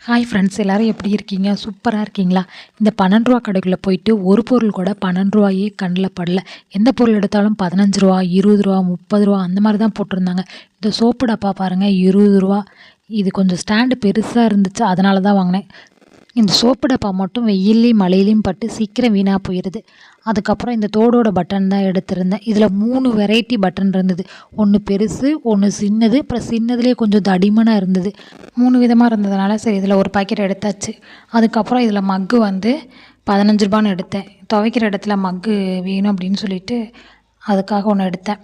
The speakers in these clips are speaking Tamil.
ஹாய் ஃப்ரெண்ட்ஸ், எல்லோரும் எப்படி இருக்கீங்க? சூப்பராக இருக்கீங்களா? இந்த 12 ரூபா கடைக்குள்ளே போயிட்டு ஒரு பொருள் கூட 12 ரூபாயே கண்ணில் படல. எந்த பொருள் எடுத்தாலும் 15 ரூபா, 20 ரூபா, 30 ரூபா அந்த மாதிரி தான் போட்டிருந்தாங்க. இந்த சோப்பு டப்பா பாருங்கள், 20 ரூபா. இது கொஞ்சம் ஸ்டாண்டு பெருசாக இருந்துச்சு, அதனால தான் வாங்கினேன். இந்த சோப்பு டப்பா மட்டும் வெயில்லையும் மழையிலையும் பட்டு சீக்கிரம் வீணாக போயிடுது. அதுக்கப்புறம் இந்த தோடோட பட்டன் தான் எடுத்திருந்தேன். இதில் 3 வெரைட்டி பட்டன் இருந்தது. ஒன்று பெருசு, ஒன்று சின்னது, அப்புறம் சின்னதுலேயே கொஞ்சம் தடிமனாக இருந்தது. 3 விதமாக இருந்ததுனால சரி இதில் ஒரு பாக்கெட் எடுத்தாச்சு. அதுக்கப்புறம் இதில் மக்கு வந்து 15 ரூபான்னு எடுத்தேன். துவைக்கிற இடத்துல மக்கு வேணும் அப்படின்னு சொல்லிட்டு அதுக்காக ஒன்று எடுத்தேன்.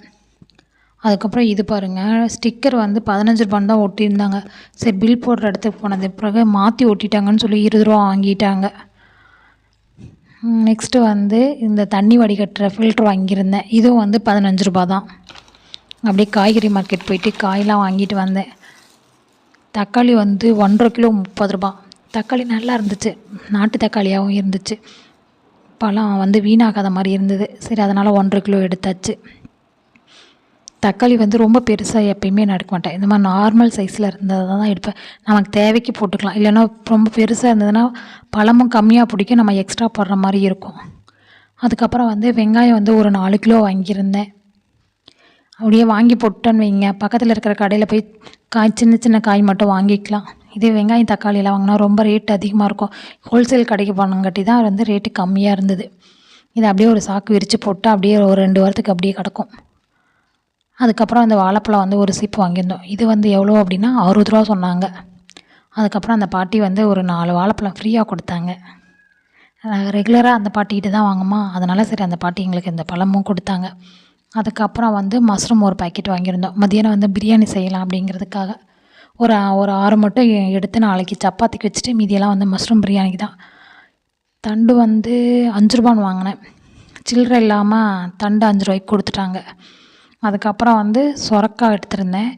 அதுக்கப்புறம் இது பாருங்கள், ஸ்டிக்கர் வந்து 15 ரூபான்னு தான் ஒட்டியிருந்தாங்க. சரி பில் போடுற இடத்துக்கு போனது பிறகு மாற்றி ஒட்டிட்டாங்கன்னு சொல்லி 20 ரூபா வாங்கிட்டாங்க. நெக்ஸ்ட்டு வந்து இந்த தண்ணி வடிகட்டுற ஃபில்ட்ரு வாங்கியிருந்தேன். இதுவும் வந்து 15 ரூபா தான். அப்படியே காய்கறி மார்க்கெட் போயிட்டு காயெலாம் வாங்கிட்டு வந்தேன். தக்காளி வந்து 1.5 கிலோ 30 ரூபா. தக்காளி நல்லா இருந்துச்சு, நாட்டு தக்காளியாகவும் இருந்துச்சு. பழம் வந்து வீணாகாத மாதிரி இருந்தது. சரி அதனால் 1.5 கிலோ எடுத்தாச்சு. தக்காளி வந்து ரொம்ப பெருசாக எப்பயுமே நான் எடுக்க மாட்டேன். இந்த மாதிரி நார்மல் சைஸில் இருந்ததை தான் எடுப்பேன். நமக்கு தேவைக்கு போட்டுக்கலாம். இல்லைன்னா ரொம்ப பெருசாக இருந்ததுன்னா பழமும் கம்மியாக பிடிக்கும், நம்ம எக்ஸ்ட்ரா போடுற மாதிரி இருக்கும். அதுக்கப்புறம் வந்து வெங்காயம் வந்து ஒரு 4 கிலோ வாங்கியிருந்தேன். அப்படியே வாங்கி போட்டோன்னு வைங்க, பக்கத்தில் இருக்கிற கடையில் போய் சின்ன சின்ன காய் மட்டும் வாங்கிக்கலாம். இதே வெங்காயம் தக்காளியெல்லாம் வாங்கினா ரொம்ப ரேட் அதிகமாக இருக்கும். ஹோல்சேல் கடைக்கு போனங்காட்டி தான் வந்து ரேட்டு கம்மியாக இருந்தது. இதை அப்படியே ஒரு சாக்கு விரித்து போட்டு அப்படியே ஒரு 2 வாரத்துக்கு அப்படியே கிடக்கும். அதுக்கப்புறம் அந்த வாழைப்பழம் வந்து ஒரு சீப்பு வாங்கியிருந்தோம். இது வந்து எவ்வளோ அப்படின்னா 60 ரூபா சொன்னாங்க. அதுக்கப்புறம் அந்த பாட்டி வந்து ஒரு 4 வாழைப்பழம் ஃப்ரீயாக கொடுத்தாங்க. ரெகுலராக அந்த பாட்டிக்கிட்ட தான் வாங்குமா, அதனால் சரி அந்த பாட்டி எங்களுக்கு இந்த பழமும் கொடுத்தாங்க. அதுக்கப்புறம் வந்து மஷ்ரூம் ஒரு பாக்கெட் வாங்கியிருந்தோம். மதியானம் வந்து பிரியாணி செய்யலாம் அப்படிங்கிறதுக்காக ஒரு 6 மட்டும் எடுத்து நாளைக்கு சப்பாத்திக்கு வச்சுட்டு மீதியெல்லாம் வந்து மஷ்ரூம் பிரியாணிக்கு தான். தண்டு வந்து 5 ரூபான்னு வாங்கினேன். சில்லறை இல்லாமல் தண்டு 5 ரூபாய்க்கு கொடுத்துட்டாங்க. அதுக்கப்புறம் வந்து சொரக்காய் எடுத்திருந்தேன்.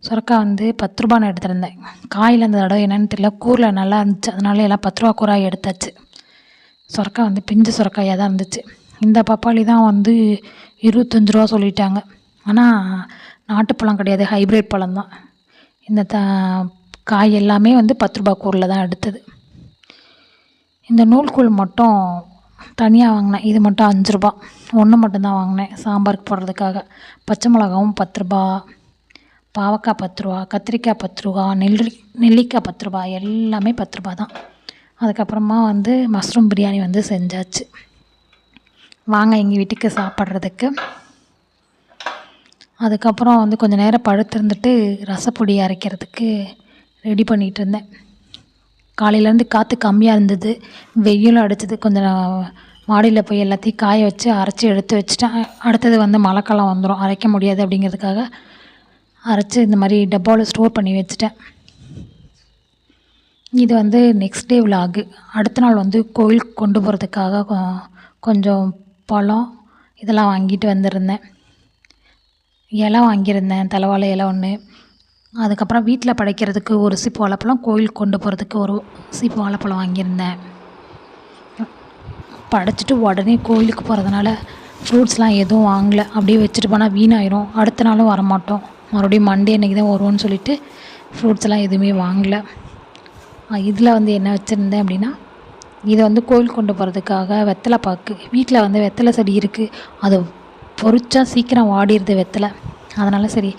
சொரக்காய் வந்து 10 ரூபான்னு எடுத்திருந்தேன். காயில் அந்த தடவை என்னென்னு தெரியல, கூரில் நல்லா இருந்துச்சு, அதனால எல்லாம் 10 ரூபா கூறாக எடுத்தாச்சு. சொரக்காய் வந்து பிஞ்சு சொரக்காயாக தான் இருந்துச்சு. இந்த பப்பாளி தான் வந்து 25 ரூபா சொல்லிட்டாங்க. ஆனால் நாட்டுப்பழம் கிடையாது, ஹைப்ரிட் பழம் தான். இந்த காய் எல்லாமே வந்து 10 ரூபா கூரில் தான் எடுத்தது. இந்த நூல்கூல் மட்டும் தனியாக வாங்கினேன். இது மட்டும் 5 ரூபா. ஒன்று மட்டும்தான் வாங்கினேன் சாம்பாருக்கு போடுறதுக்காக. பச்சை மிளகாவும் 10 ரூபா, பாவக்காய் 10 ரூபா, கத்திரிக்காய் 10 ரூபா, நெல்லிக்காய் 10 ரூபா, எல்லாமே 10 ரூபா தான். அதுக்கப்புறமா வந்து மஷ்ரூம் பிரியாணி வந்து செஞ்சாச்சு. வாங்க எங்கள் வீட்டுக்கு சாப்பிட்றதுக்கு. அதுக்கப்புறம் வந்து கொஞ்சம் நேரம் படுத்திருந்துட்டு ரசப்பொடி அரைக்கிறதுக்கு ரெடி பண்ணிகிட்டு இருந்தேன். காலையிலேருந்து காற்று கம்மியாக இருந்தது, வெயிலும் அடிச்சது. கொஞ்சம் மாடியில் போய் எல்லாத்தையும் காய வச்சு அரைச்சி எடுத்து வச்சுட்டேன். அடுத்தது வந்து மழைக்காலம் வந்துடும், அரைக்க முடியாது அப்படிங்கிறதுக்காக அரைச்சி இந்த மாதிரி டப்பாவில் ஸ்டோர் பண்ணி வச்சுட்டேன். இது வந்து நெக்ஸ்ட் டே விலாகு. அடுத்த நாள் வந்து கோயிலுக்கு கொண்டு போகிறதுக்காக கொஞ்சம் பழம் இதெல்லாம் வாங்கிட்டு வந்திருந்தேன். இலை வாங்கியிருந்தேன், தலைவாழை இலை 1. அதுக்கப்புறம் வீட்டில் படைக்கிறதுக்கு ஒரு சீப்பு வாழைப்பழம், கோயிலுக்கு கொண்டு போகிறதுக்கு ஒரு சீப்பு வாழைப்பழம் வாங்கியிருந்தேன். படைச்சிட்டு உடனே கோயிலுக்கு போகிறதுனால ஃப்ரூட்ஸ்லாம் எதுவும் வாங்கலை. அப்படியே வச்சுட்டு போனால் வீணாயிரும், அடுத்த நாளும் வரமாட்டோம். மறுபடியும் மண்டே அன்றைக்கி தான் வருவோன்னு சொல்லிட்டு ஃப்ரூட்ஸ்லாம் எதுவுமே வாங்கலை. இதில் வந்து என்ன வச்சுருந்தேன் அப்படின்னா, இதை வந்து கோயில் கொண்டு போகிறதுக்காக வெத்தலை பாக்கு. வீட்டில் வந்து வெத்தலை செடி இருக்குது, அது பொறிச்சா சீக்கிரம் வாடிடுது வெத்தலை. அதனால் சரி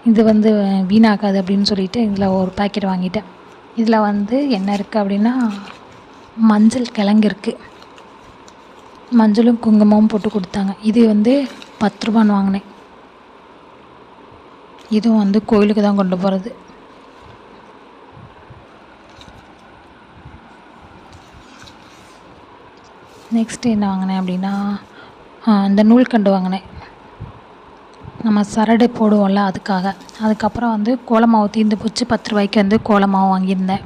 இது வந்து வீணாகாது அப்படின்னு சொல்லிட்டு இதில் ஒரு பாக்கெட் வாங்கிட்டேன். இதில் வந்து என்ன இருக்குது அப்படின்னா, மஞ்சள் கிழங்கு இருக்குது, மஞ்சளும் குங்குமமும் போட்டு கொடுத்தாங்க. இது வந்து 10 ரூபான்னு வாங்கினேன். இதுவும் வந்து கோயிலுக்கு தான் கொண்டு போகிறது. நெக்ஸ்ட்டு என்ன வாங்கினேன் அப்படின்னா, இந்த நூல்கண்டு வாங்கினேன், நம்ம சரடு போடுவோம்ல அதுக்காக. அதுக்கப்புறம் வந்து கோலமாவு தீர்ந்து போச்சு, 10 ரூபாய்க்கு வந்து கோலமாவு வாங்கியிருந்தேன்.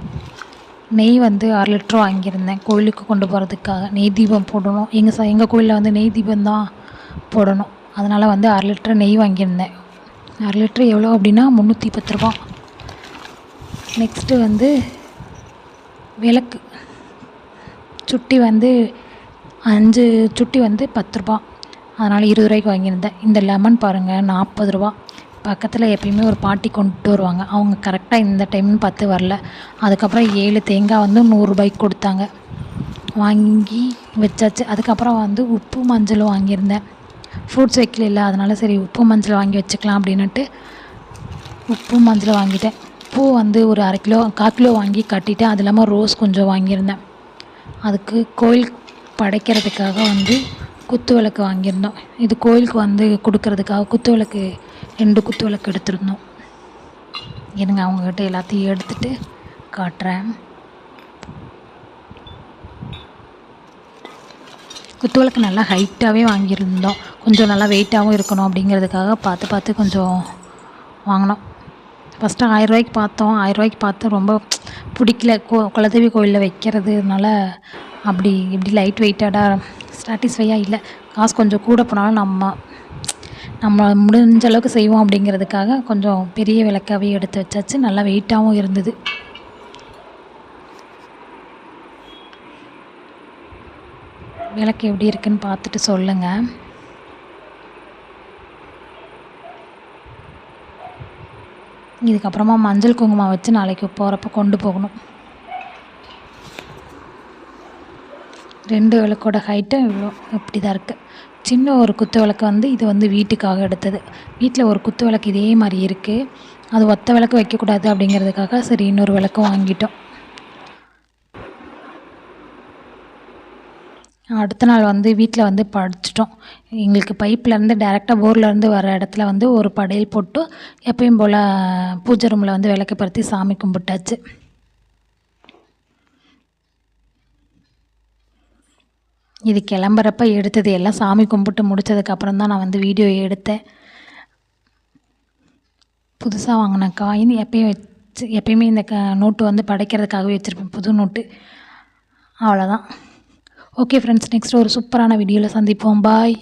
நெய் வந்து 1/2 லிட்ரு வாங்கியிருந்தேன் கோயிலுக்கு கொண்டு போகிறதுக்காக. நெய் தீபம் போடணும், எங்கள் கோயிலில் வந்து நெய் தீபம் தான் போடணும், அதனால் வந்து 1/2 லிட்ரு நெய் வாங்கியிருந்தேன். 1/2 லிட்ரு எவ்வளோ அப்படின்னா 310 ரூபா. நெக்ஸ்ட்டு வந்து விளக்கு சுட்டி வந்து 5 சுட்டி வந்து 10 ரூபா, அதனால் 20 ரூபாய்க்கு வாங்கியிருந்தேன். இந்த லெமன் பாருங்கள் 40 ரூபா. பக்கத்தில் எப்பயுமே ஒரு பாட்டி கொண்டுட்டு வருவாங்க. அவங்க கரெக்டாக இந்த டைம்னு பார்த்து வரல. அதுக்கப்புறம் 7 தேங்காய் வந்து 100 ரூபாய்க்கு கொடுத்தாங்க. வாங்கி வச்சாச்சு. அதுக்கப்புறம் வந்து உப்பு மஞ்சளும் வாங்கியிருந்தேன். ஃப்ரூட்ஸ் வைக்கல, அதனால சரி உப்பு மஞ்சள் வாங்கி வச்சுக்கலாம் அப்படின்னுட்டு உப்பு மஞ்சள் வாங்கிட்டேன். பூ வந்து ஒரு 1/2 கிலோ 1/4 கிலோ வாங்கி கட்டிட்டேன். அது இல்லாமல் ரோஸ் கொஞ்சம் வாங்கியிருந்தேன். அதுக்கு கோயிலுக்கு படைக்கிறதுக்காக வந்து குத்து விளக்கு வாங்கியிருந்தோம். இது கோயிலுக்கு வந்து கொடுக்கறதுக்காக குத்து விளக்கு 2 குத்து விளக்கு எடுத்திருந்தோம். இருங்க அவங்கக்கிட்ட எல்லாத்தையும் எடுத்துகிட்டு காட்டுறேன். குத்து விளக்கு நல்லா ஹைட்டாகவே வாங்கியிருந்தோம். கொஞ்சம் நல்லா வெயிட்டாகவும் இருக்கணும் அப்படிங்கிறதுக்காக பார்த்து கொஞ்சம் வாங்கினோம். ஃபஸ்ட்டு 1000 ரூபாய்க்கு பார்த்தோம். 1000 ரூபாய்க்கு பார்த்து ரொம்ப பிடிக்கல. குலதெய்வ கோயிலில் வைக்கிறதுனால அப்படி இப்படி லைட் வெயிட்டடாக சாட்டிஸ்ஃபையாக இல்லை. காசு கொஞ்சம் கூட போனாலும் நம்ம முடிஞ்ச அளவுக்கு செய்வோம் அப்படிங்கிறதுக்காக கொஞ்சம் பெரிய விளக்காகவே எடுத்து வச்சாச்சு. நல்லா வெயிட்டாகவும் இருந்தது. விளக்கு எப்படி இருக்குன்னு பார்த்துட்டு சொல்லுங்கள். இதுக்கப்புறமா மஞ்சள் குங்குமம் வச்சு நாளைக்கு போகிறப்ப கொண்டு போகணும். 2 விளக்கோட ஹைட்டு இப்படி தான் இருக்குது. சின்ன ஒரு குத்து விளக்கு வந்து இது வந்து வீட்டுக்காக எடுத்தது. வீட்டில் ஒரு குத்து விளக்கு இதே மாதிரி இருக்குது. அது ஒத்த விளக்கு வைக்கக்கூடாது அப்படிங்கிறதுக்காக சரி இன்னொரு விளக்கும் வாங்கிட்டோம். அடுத்த நாள் வந்து வீட்டில் வந்து படைச்சிட்டோம். எங்களுக்கு பைப்லேருந்து டேரெக்டாக போர்லேருந்து வர இடத்துல வந்து ஒரு படையல் போட்டு எப்பயும் போல் பூஜை ரூமில் வந்து விளக்கு பருத்தி சாமி கும்பிட்டாச்சு. இது கிளம்புறப்ப எடுத்தது. எல்லாம் சாமி கும்பிட்டு முடித்ததுக்கப்புறம் தான் நான் வந்து வீடியோ எடுத்தேன். புதுசாக வாங்கின காயின் எப்பயுமே இந்த நோட்டு வந்து படைக்கிறதுக்காகவே வச்சுருப்பேன், புது நோட்டு. அவ்வளோதான். ஓகே ஃப்ரெண்ட்ஸ், நெக்ஸ்ட் ஒரு சூப்பரான வீடியோவில் சந்திப்போம். பாய்.